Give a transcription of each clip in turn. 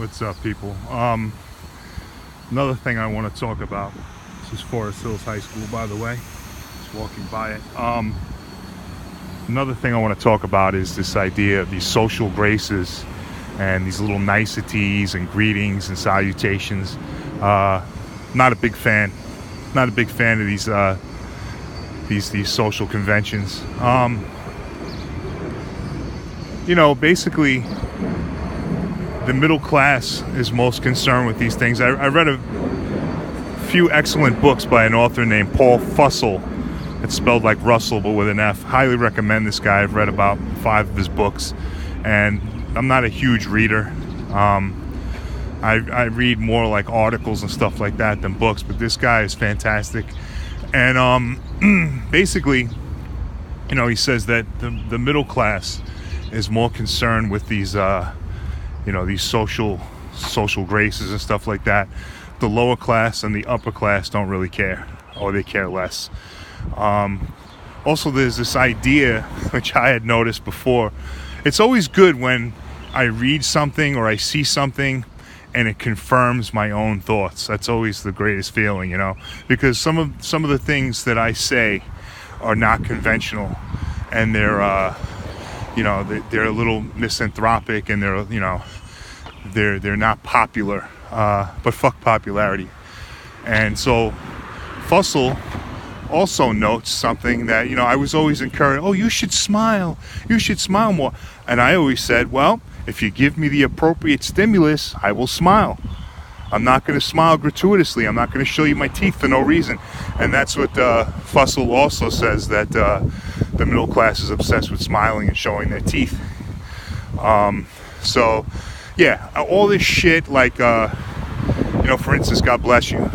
What's up, people? Another thing I want to talk about. This is Forest Hills High School, by the way. Just walking by it. Another thing I want to talk about is this idea of these social graces and these little niceties and greetings and salutations. Not a big fan. Not a big fan of these social conventions. Basically, the middle class is most concerned with these things. I read a few excellent books by an author named Paul Fussell. It's spelled like Russell, but with an F. Highly recommend this guy. I've read about 5 of his books, and I'm not a huge reader. I read more like articles and stuff like that than books, but this guy is fantastic. And basically, he says that the middle class is more concerned with these these social graces and stuff like that. The lower class and the upper class don't really care, or they care less. Also, there's this idea, which I had noticed before. It's always good when I read something or I see something and it confirms my own thoughts. That's always the greatest feeling, because some of the things that I say are not conventional, and they're they're a little misanthropic, and they're not popular, but fuck popularity. And so Fussell also notes something that, I was always encouraged. Oh, you should smile more. And I always said, well, if you give me the appropriate stimulus, I will smile. I'm not going to smile gratuitously. I'm not going to show you my teeth for no reason. And that's what Fussell also says, that the middle class is obsessed with smiling and showing their teeth. So yeah, all this shit, like, for instance, God bless you.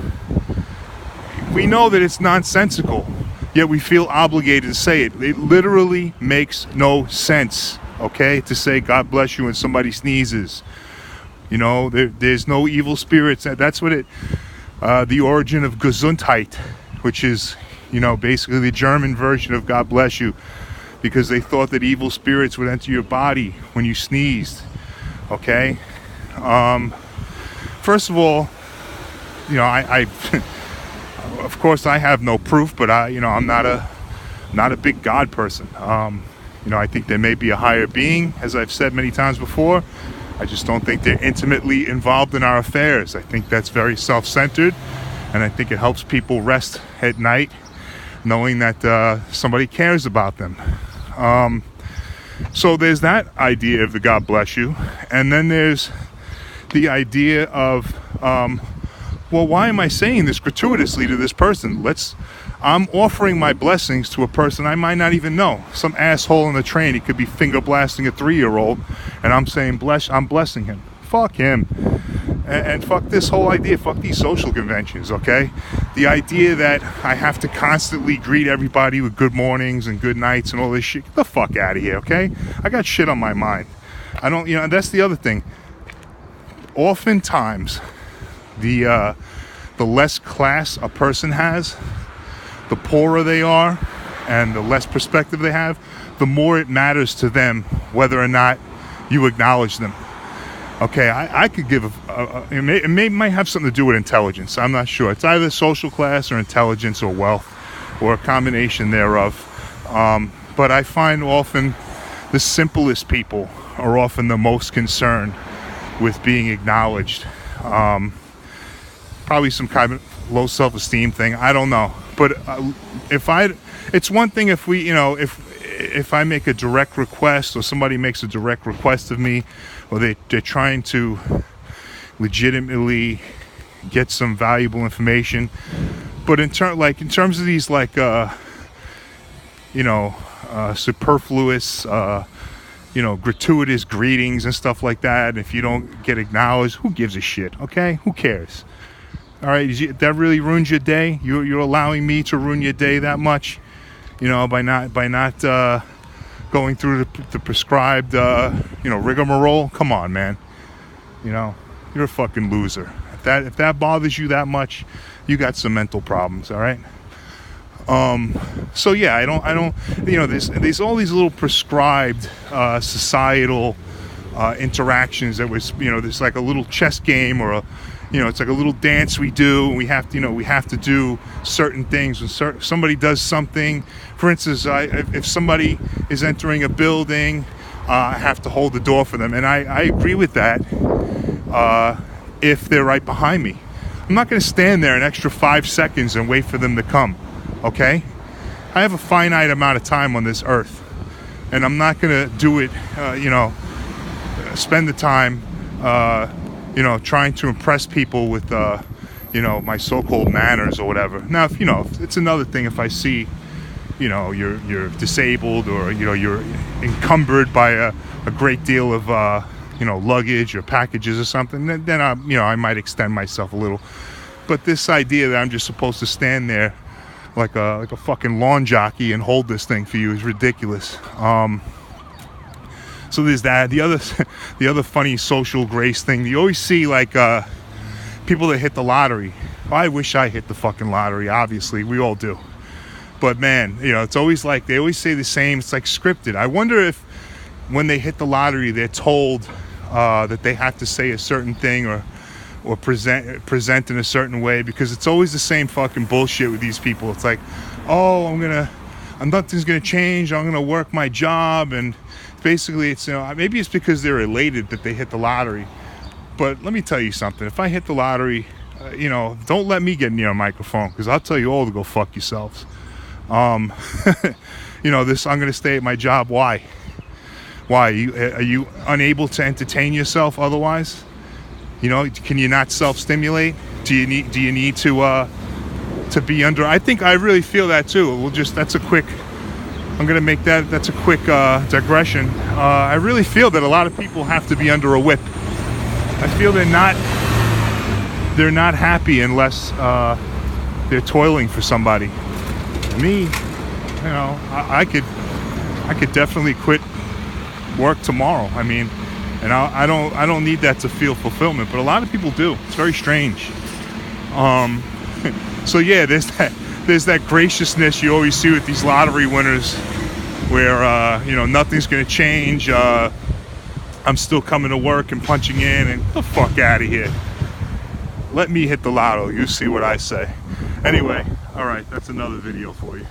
We know that it's nonsensical, yet we feel obligated to say it. It literally makes no sense, okay, to say God bless you when somebody sneezes. There's no evil spirits. That's what the origin of Gesundheit, which is, basically the German version of God bless you, because they thought that evil spirits would enter your body when you sneezed. Okay. First of all, I of course I have no proof, but I'm not a big God person. I think there may be a higher being, as I've said many times before. I just don't think they're intimately involved in our affairs. I think that's very self-centered, and I think it helps people rest at night knowing that somebody cares about them. So there's that idea of the God bless you, and then there's the idea of, well, why am I saying this gratuitously to this person? I'm offering my blessings to a person I might not even know. Some asshole in the train, he could be finger blasting a 3-year-old, and I'm saying I'm blessing him. Fuck him. And fuck this whole idea. Fuck these social conventions, okay? The idea that I have to constantly greet everybody with good mornings and good nights and all this shit. Get the fuck out of here, okay? I got shit on my mind. I don't, that's the other thing. Oftentimes, the less class a person has, the poorer they are, and the less perspective they have, the more it matters to them whether or not you acknowledge them. Okay, I could give it might have something to do with intelligence. I'm not sure. It's either social class or intelligence or wealth, or a combination thereof. But I find often the simplest people are often the most concerned with being acknowledged. Probably some kind of low self-esteem thing. I don't know. But it's one thing if we, if I make a direct request, or somebody makes a direct request of me, or they're trying to legitimately get some valuable information. But in terms of these superfluous, gratuitous greetings and stuff like that, if you don't get acknowledged, who gives a shit? Okay, who cares? All right, that really ruins your day. You're allowing me to ruin your day that much, by not going through the prescribed rigmarole. Come on, man. You're a fucking loser. If that bothers you that much, you got some mental problems. All right. So yeah, I don't. There's all these little prescribed societal interactions that was, there's like a little chess game, or it's like a little dance we do, and we have to do certain things when somebody does something. For instance, if somebody is entering a building, I have to hold the door for them, and I agree with that. If they're right behind me, I'm not going to stand there an extra 5 seconds and wait for them to come. Okay, I have a finite amount of time on this earth, and I'm not going to do it. Spend the time, trying to impress people with, my so-called manners or whatever. Now, if it's another thing if I see, you're disabled, or you're encumbered by a great deal of luggage or packages or something, then I might extend myself a little. But this idea that I'm just supposed to stand there like a fucking lawn jockey and hold this thing for you is ridiculous. So there's that. The other funny social grace thing, you always see like people that hit the lottery. I wish I hit the fucking lottery. Obviously, we all do. But man, it's always like they always say the same. It's like scripted. I wonder if when they hit the lottery, they're told that they have to say a certain thing or present in a certain way, because it's always the same fucking bullshit with these people. It's like, oh, nothing's gonna change. I'm gonna work my job, and basically it's maybe it's because they're elated that they hit the lottery. But let me tell you something. If I hit the lottery, don't let me get near a microphone, because I'll tell you all to go fuck yourselves. I'm gonna stay at my job. Why? Are you unable to entertain yourself otherwise? Can you not self-stimulate? Do you need to be under? I really feel that too. That's a quick digression. I really feel that a lot of people have to be under a whip. I feel they're not happy unless they're toiling for somebody. Me, I could definitely quit work tomorrow. I mean, and I don't need that to feel fulfillment, but a lot of people do. It's very strange. So yeah, there's that graciousness you always see with these lottery winners, where nothing's gonna change. I'm still coming to work and punching in, and get the fuck out of here. Let me hit the lotto. You see what I say. Anyway, all right, that's another video for you.